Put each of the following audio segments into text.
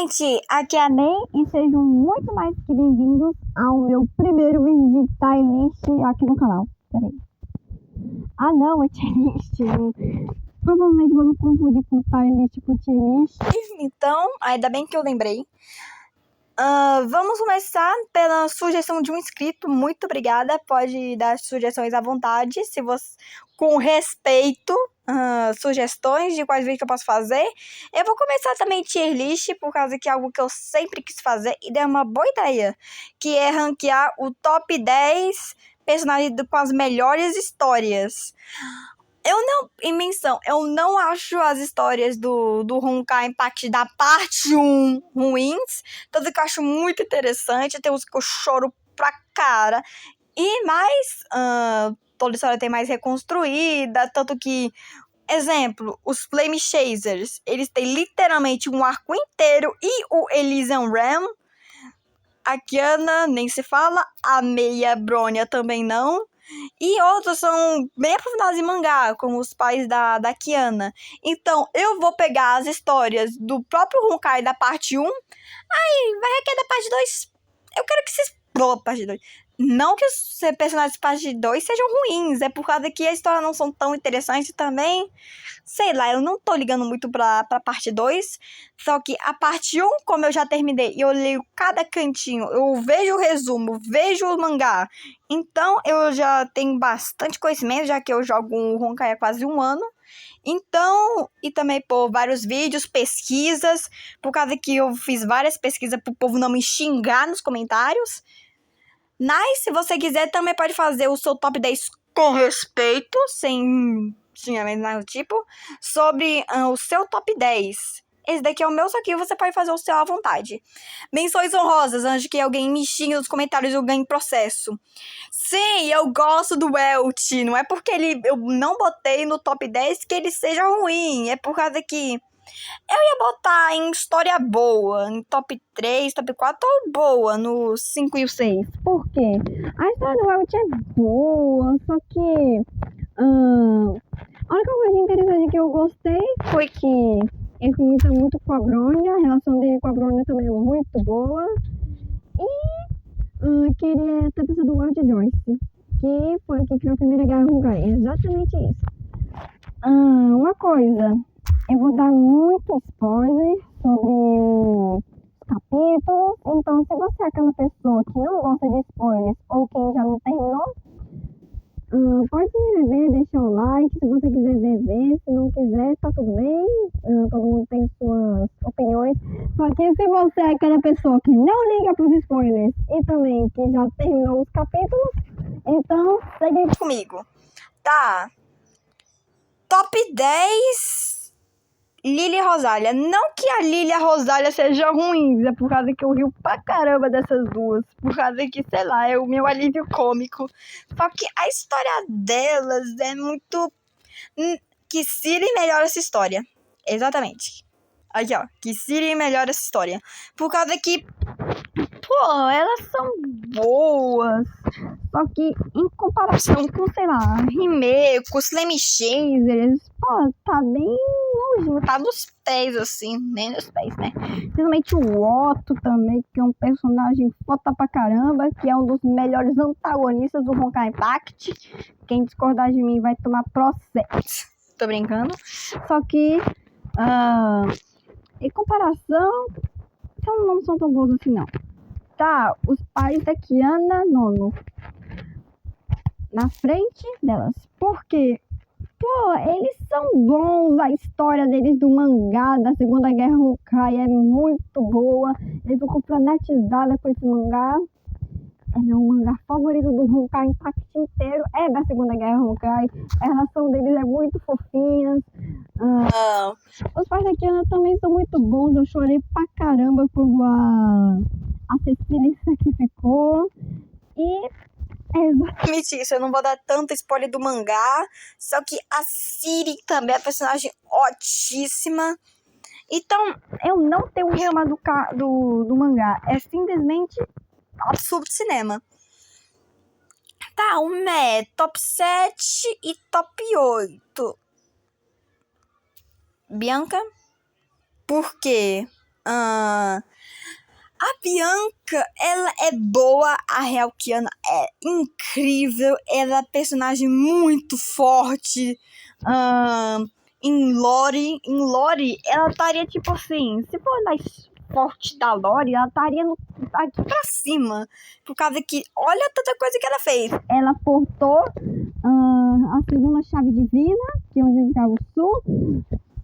Gente, aqui é a Ney e sejam muito mais que bem-vindos ao meu primeiro vídeo de tier list aqui no canal. Peraí. Ah não, é tier list. Provavelmente vou me confundir com tier list com tier list. Então, ainda bem que eu lembrei. Vamos começar pela sugestão de um inscrito. Muito obrigada. Pode dar sugestões à vontade, se você, com respeito. Sugestões de quais vídeos que eu posso fazer. Eu vou começar também tier list, por causa que é algo que eu sempre quis fazer e deu uma boa ideia, que é ranquear o top 10 personagens com as melhores histórias. Eu não acho as histórias do Honkai Impact da parte 1 ruins, tanto que eu acho muito interessante, tem uns que eu choro pra cara, e mais, toda história tem mais reconstruída, tanto que, exemplo, os Flame Chasers, eles têm literalmente um arco inteiro, e o Elysian Realm, a Kiana nem se fala, a Meia Bronya também não. E outros são bem aprofundados em mangá, como os pais da Kiana. Então, eu vou pegar as histórias do próprio Honkai da parte 1. Aí, vai requer da parte 2. Eu quero que se exploda a parte 2. Não que os personagens da parte 2 sejam ruins, é por causa que a história não são tão interessantes também. Sei lá, eu não tô ligando muito pra parte 2. Só que a parte 1, como eu já terminei e eu leio cada cantinho, eu vejo o resumo, vejo o mangá. Então eu já tenho bastante conhecimento, já que eu jogo o Honkai há quase um ano. Então, e também por vários vídeos, pesquisas, por causa que eu fiz várias pesquisas pro povo não me xingar nos comentários. Mas, se você quiser, também pode fazer o seu top 10 com respeito, sem xingamento nada do tipo, sobre o seu top 10. Esse daqui é o meu, só que você pode fazer o seu à vontade. Menções honrosas, antes que alguém me xingue nos comentários e eu ganhe processo. Sim, eu gosto do Welt. Não é porque eu não botei no top 10 que ele seja ruim. É por causa que eu ia botar em história boa, em top 3, top 4, ou boa, no 5 e o 6. Por quê? A história do Welt é boa, só que a única coisa interessante que eu gostei foi que ele comunica muito com a Bronya, a relação dele com a Bronya também é muito boa. E queria ter pensado do Welt Joyce, que foi o que criou a Primeira Guerra Honkai. Exatamente isso. Uma coisa, eu vou dar muito spoiler sobre os capítulos, então se você é aquela pessoa que não gosta de spoilers ou quem já não terminou, pode se inscrever, deixar o like, se você quiser ver, se não quiser, tá tudo bem, todo mundo tem suas opiniões, só que se você é aquela pessoa que não liga pros spoilers e também que já terminou os capítulos, então segue comigo. Tá. Top 10 Lilia e Rosália. Não que a Lilia e a Rosália sejam ruins, é por causa que eu rio pra caramba dessas duas. Por causa que, sei lá, é o meu alívio cômico. Só que a história delas é muito... Que Siri melhora essa história. Exatamente. Aqui, ó. Que Siri melhora essa história. Por causa que... Pô, elas são boas. Só que em comparação com, sei lá, Rimeco, Flame Chasers, pô, tá bem longe, tá nos pés, assim, nem nos pés, né? Principalmente o Otto também, que é um personagem foda pra caramba, que é um dos melhores antagonistas do Honkai Impact. Quem discordar de mim vai tomar processo. Tô brincando. Só que, em comparação, não são tão bons assim, não. Tá, os pais da Kiana Nono na frente delas. Porque, pô, eles são bons. A história deles do mangá da Segunda Guerra Honkai é muito boa. Eu tô completizada com esse mangá. É meu mangá favorito do Honkai Impact inteiro. É da Segunda Guerra Honkai. A relação deles é muito fofinha. Os pais da Kiana também são muito bons. Eu chorei pra caramba quando a Cecília se sacrificou. E é exatamente isso. Eu não vou dar tanto spoiler do mangá. Só que a Siri também é uma personagem ótima. Então, eu não tenho um reclamar do mangá. É simplesmente absurdo cinema. Tá, o Mé, top 7 e top 8. Bianca? Por quê? Ah, a Bianca, ela é boa, a Real Kiana é incrível, ela é personagem muito forte. Em Lore, ela estaria tipo assim, se for mais forte da Lore, ela estaria aqui pra cima. Por causa que, olha tanta coisa que ela fez. Ela portou a segunda chave divina, que é onde ficava o sul.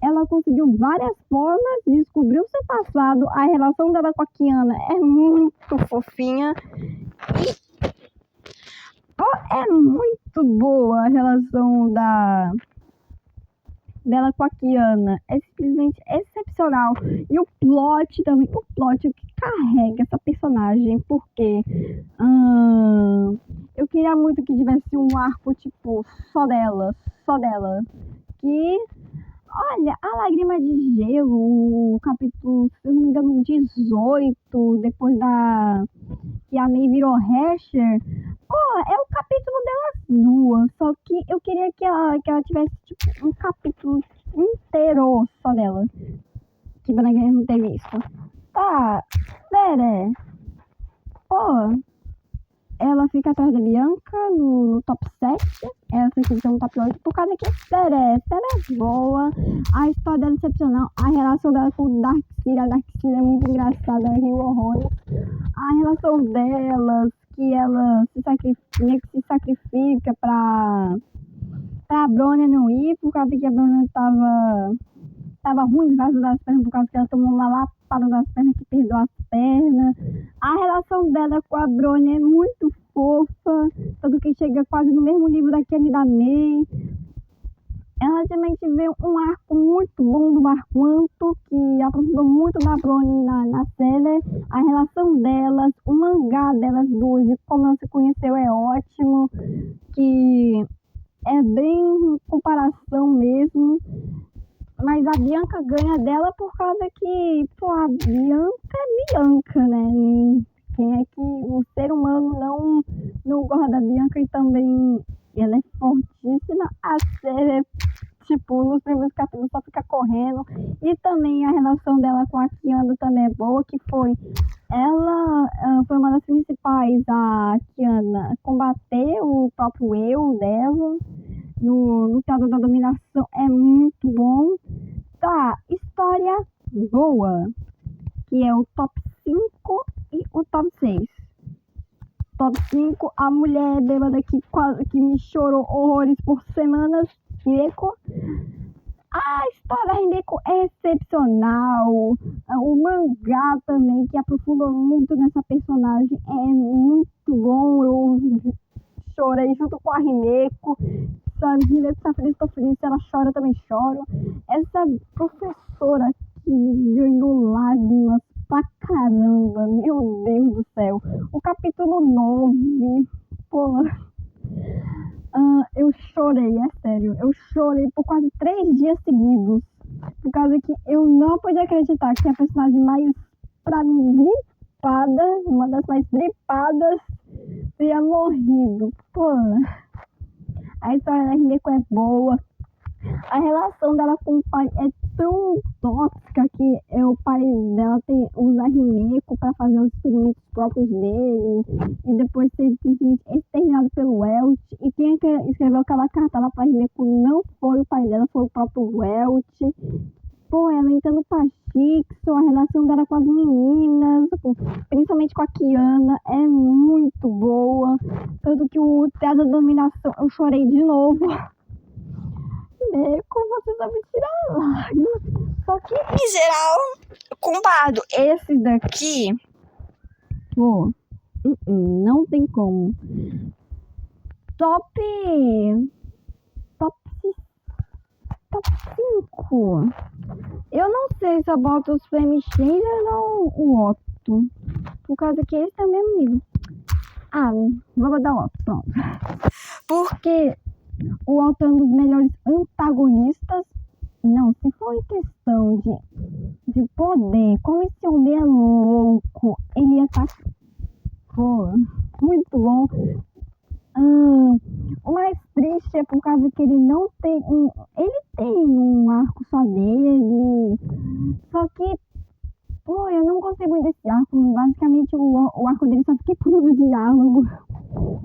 Ela conseguiu várias formas, descobriu seu passado. A relação dela com a Kiana é muito fofinha. É muito boa a relação dela com a Kiana. É simplesmente excepcional. E o plot também. O plot, o que carrega essa personagem. Porque eu queria muito que tivesse um arco, tipo, só dela. Que... Olha, a Lágrima de Gelo, o capítulo, se eu não me engano, 18, depois que a May virou Hasher. É o capítulo delas duas, só que eu queria que ela tivesse tipo, um capítulo inteiro só dela. Que pena que a gente não teve isso. Tá, pera. Ela fica atrás da Bianca no top 7. Ela fica no top 8 por causa que ela é boa. A história dela é excepcional. A relação dela com o Darkseid. A Darkseid é muito engraçada. Ela riu horrores. A relação delas, que ela meio que se sacrifica pra Bronya não ir, por causa que a Bronya tava ruim por causa das pernas, por causa que ela tomou uma lapada das pernas que perdeu as pernas. A relação dela com a Bronya é muito fofa, tanto que chega quase no mesmo nível da Kenny e da May. Ela também teve um arco muito bom do Marquanto, que aprofundou muito na Bronya na série. A relação delas, o mangá delas duas, de como ela se conheceu é ótimo, que é bem comparação mesmo. Mas a Bianca ganha dela por causa que, a Bianca é Bianca, né? Quem é que o ser humano não gosta da Bianca e também ela é fortíssima. A série, nos primeiros capítulos só fica correndo. E também a relação dela com a Kiana também é boa, que foi... Ela foi uma das principais, a Kiana, combater o próprio eu dela. No Teatro da Dominação é muito bom. Tá, história boa, que é o top 5 e o top 6. Top 5, a mulher bêbada que me chorou horrores por semanas, Himeko. A história da Himeko é excepcional. O mangá também, que aprofundou muito nessa personagem, é muito bom. Eu chorei junto com a Himeko. Sabe, Himeko tá feliz, tô feliz. Se ela chora, eu também choro. Essa professora que ganhou lágrimas pra caramba. Meu Deus do céu. O capítulo 9, eu chorei, é sério. Eu chorei por quase 3 dias seguidos. Por causa que eu não podia acreditar que a personagem mais, pra mim, dripada, uma das mais dripadas, teria morrido. A história da Himeko é boa. A relação dela com o pai é tão tóxica que o pai dela usa a Himeko para fazer os experimentos próprios dele e depois ser simplesmente exterminado pelo Welt. E quem escreveu aquela carta lá pra Himeko não foi o pai dela, foi o próprio Welt. Ela entrando pra Shixo, a relação dela com as meninas, principalmente com a Kiana, é muito boa. Tanto que o Teatro da Dominação, eu chorei de novo. Meco, você só me tira lágrimas. Só que, em geral, comparado esses daqui, não tem como. Top 5. Eu não sei se eu boto os Flame Changers ou o Otto. Por causa que eles têm o mesmo nível. Vou botar o Otto, pronto. Porque o Otto é um dos melhores antagonistas. Não, se for em questão de poder, como esse homem é louco, ele ia estar... muito bom. O mais triste é por causa que ele não tem ele tem um arco só dele, só que muito desse arco. Basicamente, o arco dele só fica puro diálogo.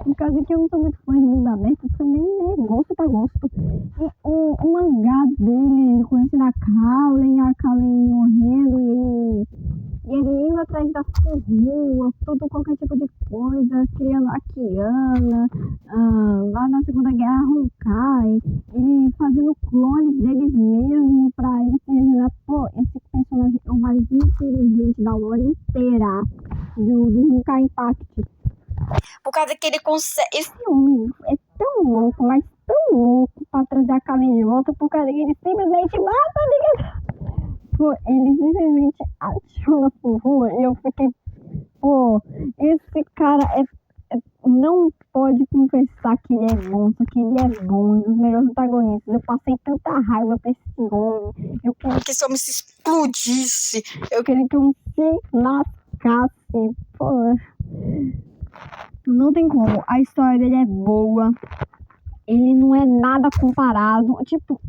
Por causa que eu não sou muito fã de mundo aberto, também, né? Gosto pra gosto. E o mangá dele, conhecendo a Kallen morrendo e ele indo atrás da rua, todo qualquer tipo de coisa, criando a Kiana, lá na Segunda Guerra Honkai, ele fazendo clones deles mesmo pra ele se regenerar. Pô, esse personagem é o mais inteligente da lore inteira do Honkai Impact. Por causa que ele consegue. Esse homem é tão louco, mas tão louco pra trazer a Kallen de volta, por causa que ele simplesmente mata, amiga. Pô, ele simplesmente achou na rua e eu fiquei, pô, esse cara não pode confessar que ele é bom, só que ele é bom, um dos melhores antagonistas. Eu passei tanta raiva pra esse homem. Eu queria Que esse homem se explodisse. Eu queria que eu se lascasse. Pô, não tem como. A história dele é boa. Ele não é nada comparado. Tipo,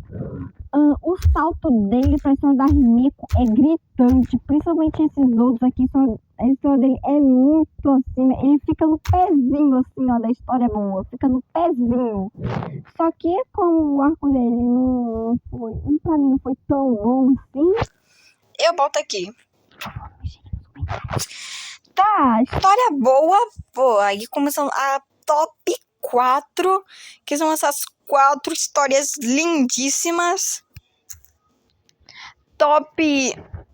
o salto dele pra história da Rimeko é gritante. Principalmente esses outros aqui. A história dele é muito acima. Ele fica no pezinho, assim, ó, da história boa. Fica no pezinho. Só que como o arco dele não foi, pra mim não foi tão bom assim. Eu boto aqui. Tá, História boa, pô. Aí começam a top 4, que são essas 4 histórias lindíssimas.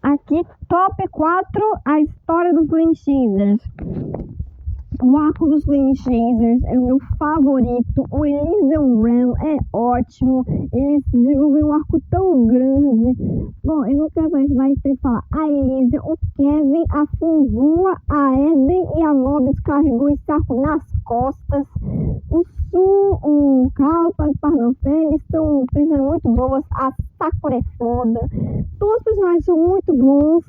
Aqui, top 4, a história dos Flame Chasers. O arco dos Flame Chasers é o meu favorito. O Elysium Realm é ótimo. Eles desenvolveram um arco tão grande. Bom, eu não quero mais ter que falar. A Elysium, o Kevin, a Funvua, a Eden e a Mobius carregou esse arco nas costas. O Su, o Kalpa, o Parnofé, eles são personagens muito boas. A Sakura é foda. Todos os personagens são muito bons.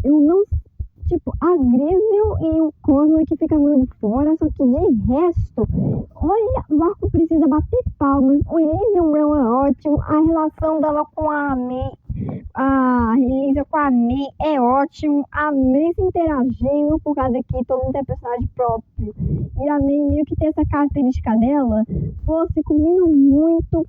Eu não Tipo, a Grizzle e o Cosmo que fica meio de fora, só que de resto, olha, o arco precisa bater palmas. O Elysium Realm é ótimo, a relação dela com a Mei, a Elisa com a Mei é ótimo, a Mei se interagindo, por causa que todo mundo tem personagem próprio, e a Mei meio que tem essa característica dela, pô, se combina muito.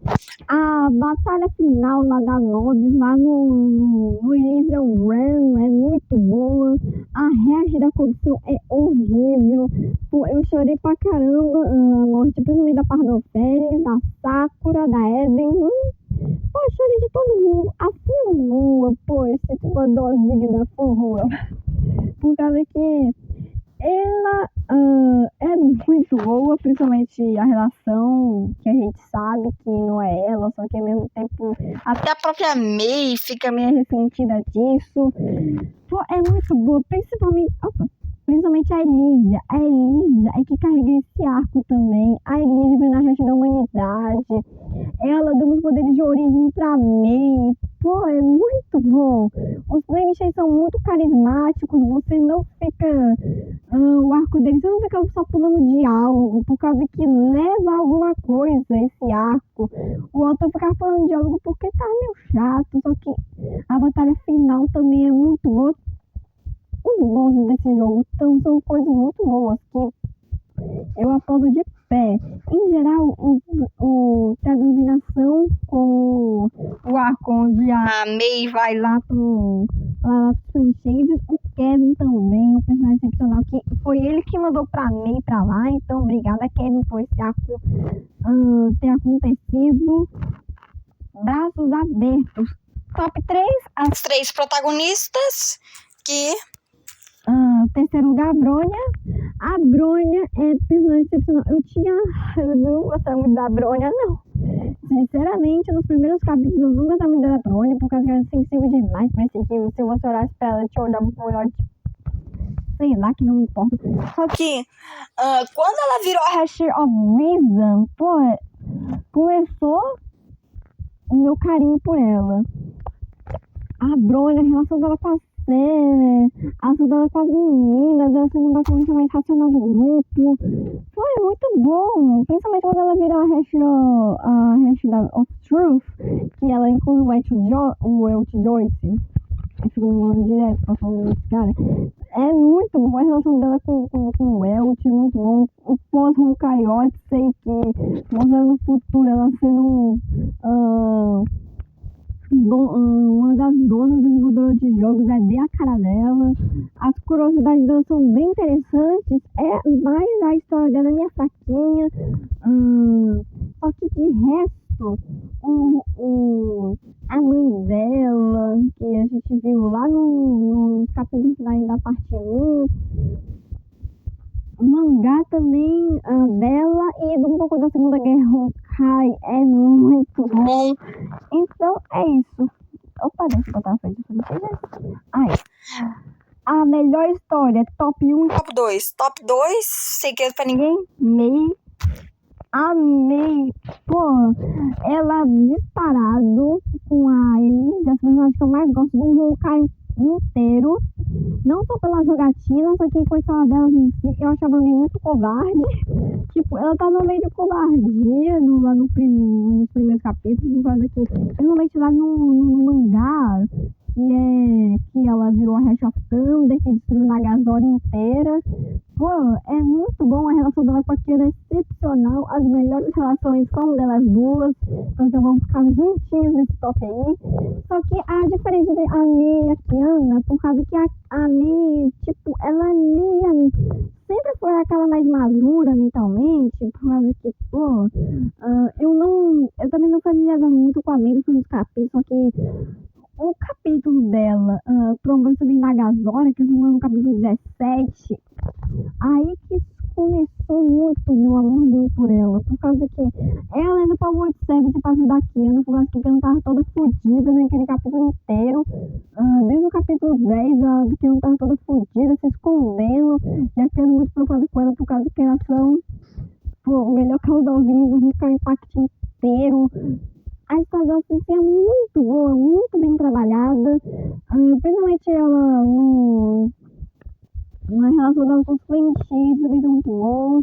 A batalha final lá da Nobis, lá no Elysium Realm, é muito boa. A reage da corrupção é horrível. Pô, eu chorei pra caramba. A morte, principalmente da Parnofé, da Sakura, da Eden. Pô, eu chorei de todo mundo. A Funvua, pô, eu sinto uma dose da Funvua. Por causa que ela é muito boa, principalmente a relação que a gente sabe que não é ela, só que ao mesmo tempo até a própria Mei fica meio ressentida disso. Pô, é muito boa, principalmente a Elisa. A Elisa é que carrega esse arco também. A Elisa na rede da humanidade. Ela dando os poderes de origem pra Mei. Pô, é muito bom. Os Flame Chasers são muito carismáticos. Você não fica... o arco deles, você não fica só pulando diálogo, por causa que leva a alguma coisa esse arco. O autor fica pulando diálogo porque tá meio chato. Só que a batalha final também é muito boa. Os bosses desse jogo são coisas muito boas que eu aplaudo de pé. Em geral, tem a dominação com o arco onde a Mei vai lá pro Franchises. O Kevin também, um personagem excepcional, que foi ele que mandou pra Mei pra lá. Então, obrigada, Kevin, por esse arco ter acontecido. Braços abertos. Top 3, As 3 protagonistas que... terceiro lugar, a Bronha. A Bronha é personagem excepcional. Eu não gostava muito da Bronha, não. Sinceramente, nos primeiros capítulos eu não gostava muito da Bronha, por causa que era sensível demais. Parece que se você olhasse pra ela, te olhava com um olhar de... sei lá, que não me importa. Só que, quando ela virou a Hasher of Reason, pô, começou o meu carinho por ela. A Bronha, a relação dela com a a ação dela com as meninas, ela sendo basicamente mais racional do grupo. Foi muito bom, principalmente quando ela vira a Hash of Truth, que ela inclui o Elch Joyce. Eu fico lembrando direto pra falar desse cara. É muito bom a relação dela com o Welt, muito bom. O pós-Honkai, sei que mostrando no futuro ela sendo uma das donas desenvolvedoras de jogos, é bem a cara dela. As curiosidades dela são bem interessantes, mas a história dela é meio fraquinha. Só que de resto, a mãe dela, que a gente viu lá no capítulo final da parte 1, o mangá também dela e um pouco da Segunda Guerra Honkai é muito bom. Então é isso. Opa, deixa eu botar a frente pra vocês. A melhor história, top 1, Top 2. Top 2, segredo pra ninguém. Amei. Pô, ela disparado com a Elise, as personagens que eu mais gosto do Honkai inteiro. Não só pela jogatina, só que coitada dela em si, eu achava meio muito covarde. Tipo, ela tá no meio de covardia lá nos primeiros capítulos, por causa que, principalmente lá no mangá, que ela virou a Hash of Thunder, que destruiu Nagazora inteira. Pô, é muito bom, a relação dela com a Kiana, é excepcional. As melhores relações são delas duas, então vamos ficar juntinhos nesse top aí. Só que a diferença de Ame e a Kiana, por causa que a Ame, tipo, ela sempre foi aquela mais madura mentalmente, por causa que, pô, eu também não familiarizava muito com a Ame nos capítulos, só que o capítulo dela, trombando sobre Nagazora, que é no capítulo 17, aí que começou muito meu amor dele por ela, por causa que ela indo pra World Service pra ajudar a Kiana, por causa que a Kiana tava toda fodida naquele capítulo inteiro. Desde o capítulo 10, a Kiana tava toda fodida, se escondendo, e a Kiana muito preocupada com ela, por causa que elas são o melhor casalzinho do Honkai Impact inteiro. A história dela assim, é muito boa, muito bem trabalhada, principalmente ela na relação dela com os Flame X, também tá muito bom.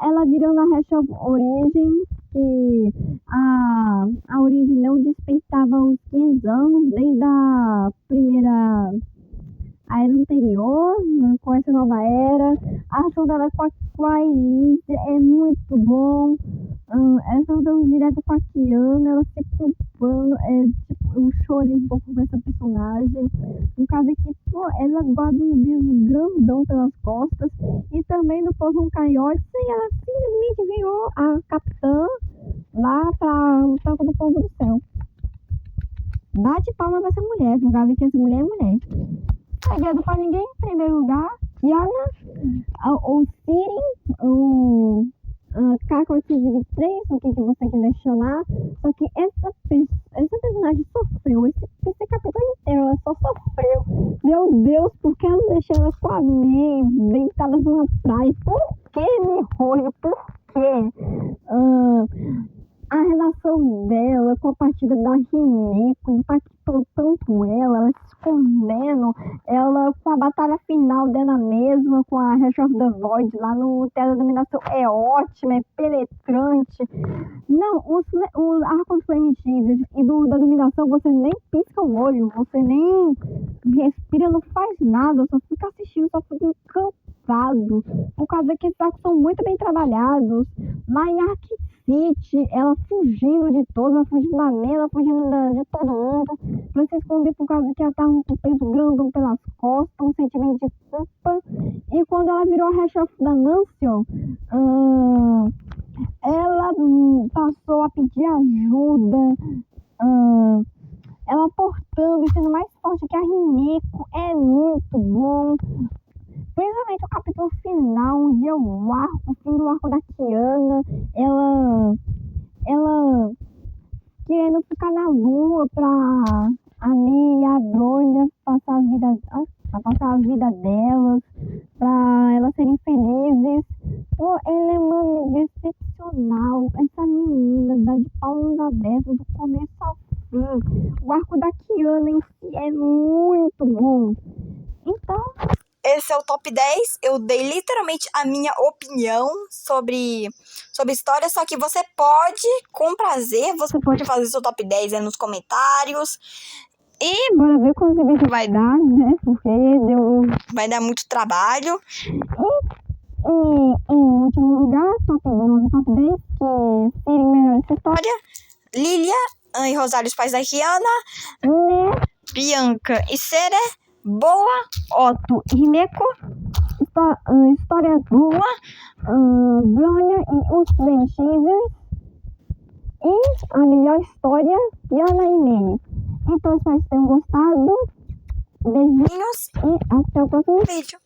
Ela virando a Hash of Origin, que a Origin não despertava os 500 anos, desde a primeira a era anterior, com essa nova era. A ação dela com a Elise é muito bom. Essa andando direto com a Kiana, ela se culpando, eu chorei um pouco com essa personagem, por causa que, pô, ela guarda um bicho grandão pelas costas, e também no pós-Honkai, e ela simplesmente virou a capitã lá pra lutar contra o povo do céu. Bate palma pra essa mulher, por causa que essa mulher é mulher. Segredo pra ninguém, em primeiro lugar, Kiana, o Sirin, o K423, o que você quiser chamar. Só que essa personagem sofreu, esse capítulo inteiro, ela só sofreu. Meu Deus, por que ela deixou ela com a Mei deitadas numa praia? Por que, Mihoyo? Por quê? A relação dela com a partida da Himeko impactou tanto ela se escondendo, ela com a batalha final dela mesma, com a Hash of the Void lá no Terra da Dominação, é ótima, é penetrante. Não, os arcos Flame X e da Dominação, você nem pisca o olho, você nem respira, não faz nada, só fica assistindo, só fica encantado, por causa que esses arcos são muito bem trabalhados. Lá em Arc City, ela fugindo de todos, ela fugindo da Mei, ela fugindo de todo mundo, pra se esconder por causa que ela tava com um peso grandão pelas costas, um sentimento de culpa. E quando ela virou a Hash of the Nancion, ela passou a pedir ajuda, ela portando e sendo mais forte que a Himeko, é muito bom. Principalmente o capítulo final, onde é o fim do arco da Kiana, ela querendo ficar na lua pra a Mei e a Bronha passar a vida delas, pra elas serem felizes. Pô, ela é uma amiga excepcional, essa menina dá de palmas abertas do começo ao fim. O arco da Kiana em si é muito bom. Então, esse é o top 10. Eu dei literalmente a minha opinião sobre história, só que você pode, com prazer, você pode fazer seu top 10 aí nos comentários. E Bora ver quanto vídeo vai dar, né? Porque deu. vai dar muito trabalho. E em último lugar, top 9, top 10, que serem melhores histórias. Lilia, Ana e Rosário, os pais da Rihanna, Né? Bianca e Sere, Boa, Otto e Rineco. História boa. Brônia e os Flame Chasers. E a melhor história, Yana e May. Então, espero que tenham gostado. Beijinhos beijinhos, e até o próximo vídeo. vídeo.